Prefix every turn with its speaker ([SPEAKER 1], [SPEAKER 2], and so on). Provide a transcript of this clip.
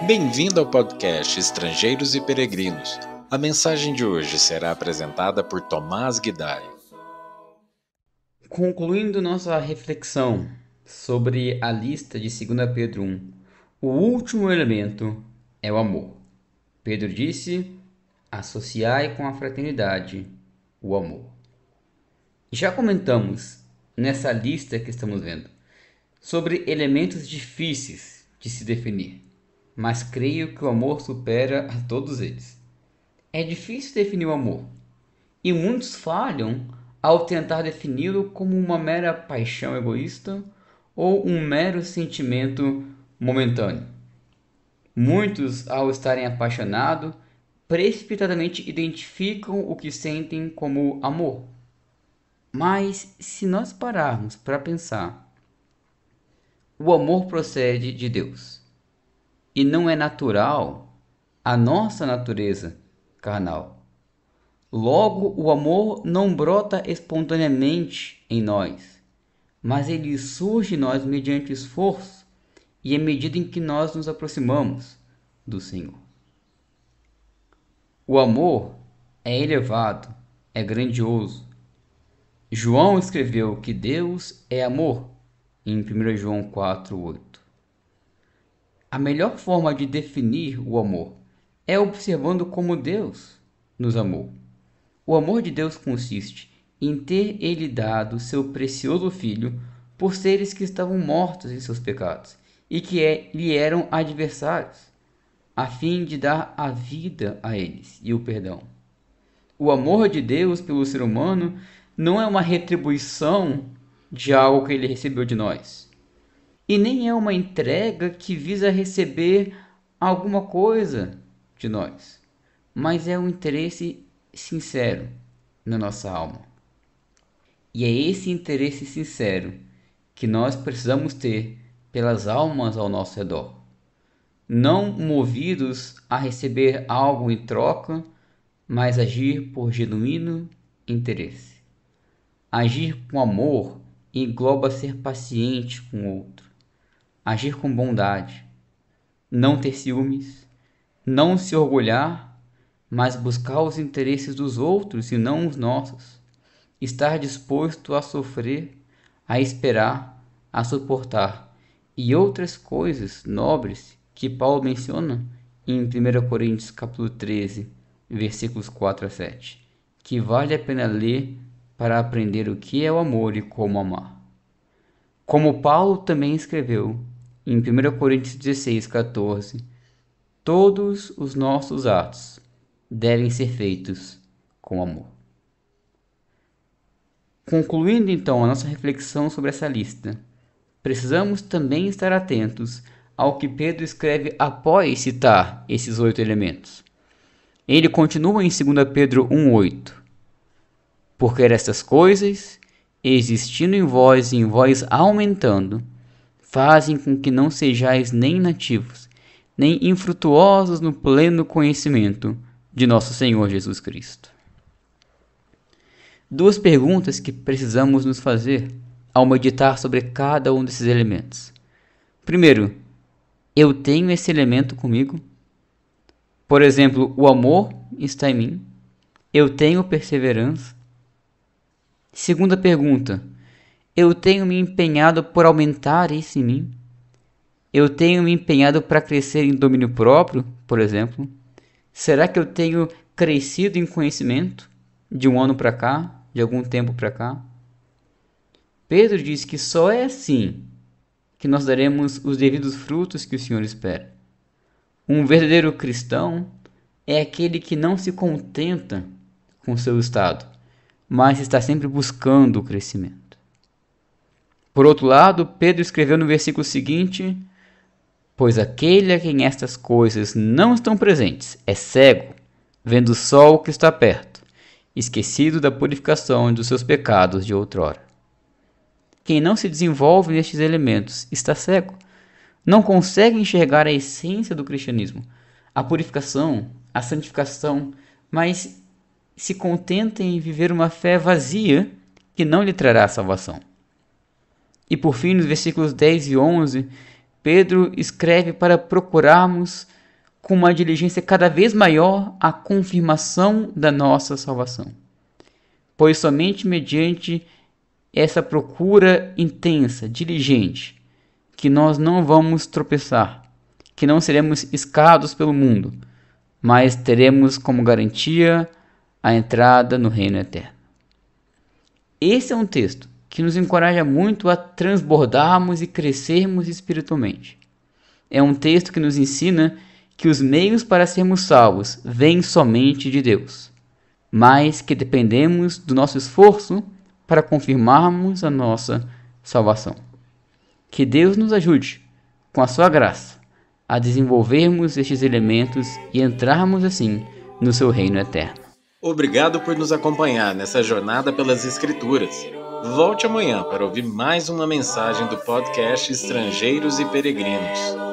[SPEAKER 1] Bem-vindo ao podcast Estrangeiros e Peregrinos. A mensagem de hoje será apresentada por Tomás Guidai.
[SPEAKER 2] Concluindo nossa reflexão sobre a lista de 2 Pedro 1, o último elemento é o amor. Pedro disse: associai com a fraternidade o amor. Já comentamos nessa lista que estamos vendo sobre elementos difíceis de se definir, mas creio que o amor supera a todos eles. É difícil definir o amor, e muitos falham ao tentar defini-lo como uma mera paixão egoísta ou um mero sentimento momentâneo. Muitos, ao estarem apaixonados, precipitadamente identificam o que sentem como amor. Mas, se nós pararmos para pensar, o amor procede de Deus e não é natural à nossa natureza carnal. Logo, o amor não brota espontaneamente em nós, mas ele surge em nós mediante esforço e à medida em que nós nos aproximamos do Senhor. O amor é elevado, é grandioso. João escreveu que Deus é amor em 1 João 4:8. A melhor forma de definir o amor é observando como Deus nos amou. O amor de Deus consiste em ter Ele dado seu precioso Filho por seres que estavam mortos em seus pecados e que lhe eram adversários, a fim de dar a vida a eles e o perdão. O amor de Deus pelo ser humano não é uma retribuição de algo que ele recebeu de nós, e nem é uma entrega que visa receber alguma coisa de nós, mas é um interesse sincero na nossa alma. E é esse interesse sincero que nós precisamos ter pelas almas ao nosso redor, não movidos a receber algo em troca, mas agir por genuíno interesse. Agir com amor engloba ser paciente com o outro, agir com bondade, não ter ciúmes, não se orgulhar, mas buscar os interesses dos outros e não os nossos, estar disposto a sofrer, a esperar, a suportar e outras coisas nobres que Paulo menciona em 1 Coríntios capítulo 13, versículos 4-7, que vale a pena ler para aprender o que é o amor e como amar. Como Paulo também escreveu em 1 Coríntios 16:14, todos os nossos atos devem ser feitos com amor. Concluindo então a nossa reflexão sobre essa lista, precisamos também estar atentos ao que Pedro escreve após citar esses 8 elementos. Ele continua em 2 Pedro 1:8. Porque estas coisas, existindo em vós e em vós aumentando, fazem com que não sejais nem nativos, nem infrutuosos no pleno conhecimento de nosso Senhor Jesus Cristo. 2 perguntas que precisamos nos fazer ao meditar sobre cada um desses elementos. Primeiro, eu tenho esse elemento comigo? Por exemplo, o amor está em mim? Eu tenho perseverança? Segunda pergunta, eu tenho me empenhado por aumentar isso em mim? Eu tenho me empenhado para crescer em domínio próprio, por exemplo? Será que eu tenho crescido em conhecimento de um ano para cá, de algum tempo para cá? Pedro diz que só é assim que nós daremos os devidos frutos que o Senhor espera. Um verdadeiro cristão é aquele que não se contenta com seu estado, mas está sempre buscando o crescimento. Por outro lado, Pedro escreveu no versículo seguinte: pois aquele a quem estas coisas não estão presentes é cego, vendo só o que está perto, esquecido da purificação dos seus pecados de outrora. Quem não se desenvolve nestes elementos está cego, não consegue enxergar a essência do cristianismo, a purificação, a santificação, mas se contenta em viver uma fé vazia que não lhe trará salvação. E por fim, nos versículos 10 e 11, Pedro escreve para procurarmos com uma diligência cada vez maior a confirmação da nossa salvação. Pois somente mediante essa procura intensa, diligente, que nós não vamos tropeçar, que não seremos escados pelo mundo, mas teremos como garantia a entrada no reino eterno. Esse é um texto que nos encoraja muito a transbordarmos e crescermos espiritualmente. É um texto que nos ensina que os meios para sermos salvos vêm somente de Deus, mas que dependemos do nosso esforço para confirmarmos a nossa salvação. Que Deus nos ajude, com a sua graça, a desenvolvermos estes elementos e entrarmos assim no seu reino eterno.
[SPEAKER 1] Obrigado por nos acompanhar nessa jornada pelas Escrituras. Volte amanhã para ouvir mais uma mensagem do podcast Estrangeiros e Peregrinos.